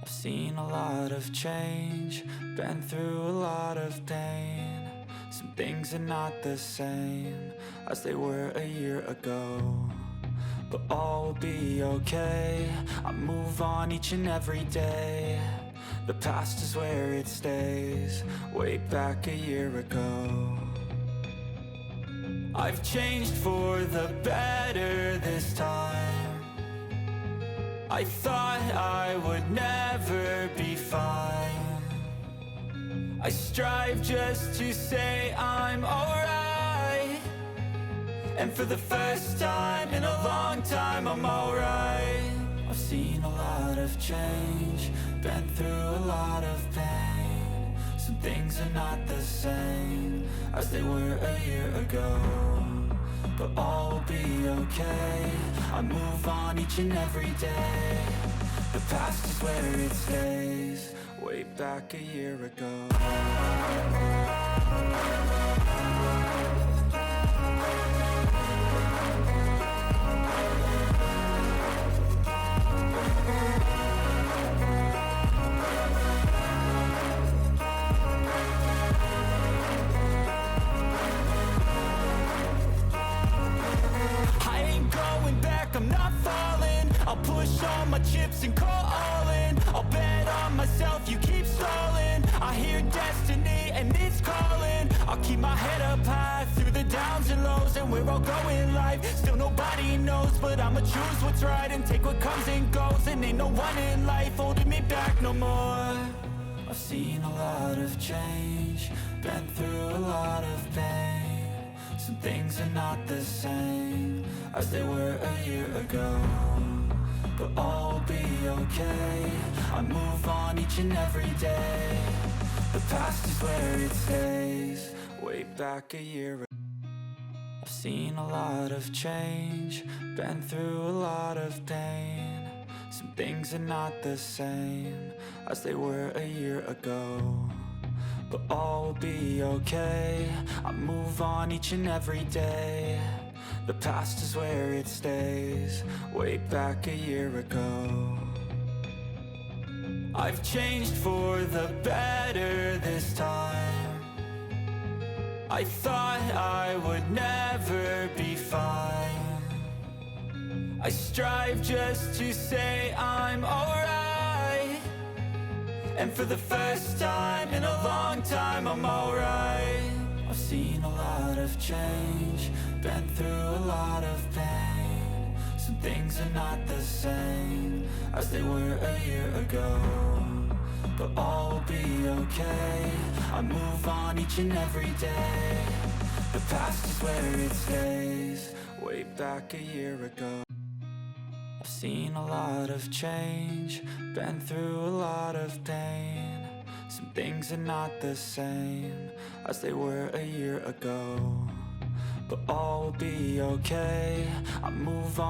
I've seen a lot of change, been through a lot of pain. Some things are not the same as they were a year ago, but all will be okay. I move on each and every day. The past is where it stays, way back a year ago. I've changed for the better this time. I thought I would never be fine. I strive just to say I'm alright, and for the first time in a long time I'm alright. I've seen a lot of change, been through a lot of pain. Some things are not the same as they were a year ago, but all will be okay. I move on each and every day. The past is where it stays, way back a year ago. I'm not falling, I'll push all my chips and call all in. I'll bet on myself, you keep stalling. I hear destiny and it's calling. I'll keep my head up high through the downs and lows, and we're all going live. Still nobody knows, but I'ma choose what's right and take what comes and goes. And ain't no one in life holding me back no more. I've seen a lot of change, been through a lot of pain. Some things are not the same as they were a year ago, but all will be okay. I move on each and every day. The past is where it stays, way back a year ago. I've seen a lot of change, been through a lot of pain. Some things are not the same as they were a year ago, but all will be okay. I move on each and every day. The past is where it stays, way back a year ago. I've changed for the better this time. I thought I would never be fine. I strive just to say I'm alright, and for the first time in a long time I'm alright. I've seen a lot of change, been through a lot of pain. Some things are not the same as they were a year ago, but all will be okay. I move on each and every day. The past is where it stays, way back a year ago. I've seen a lot of change, been through a lot of pain. Some things are not the same as they were a year ago, but all will be okay. I move on.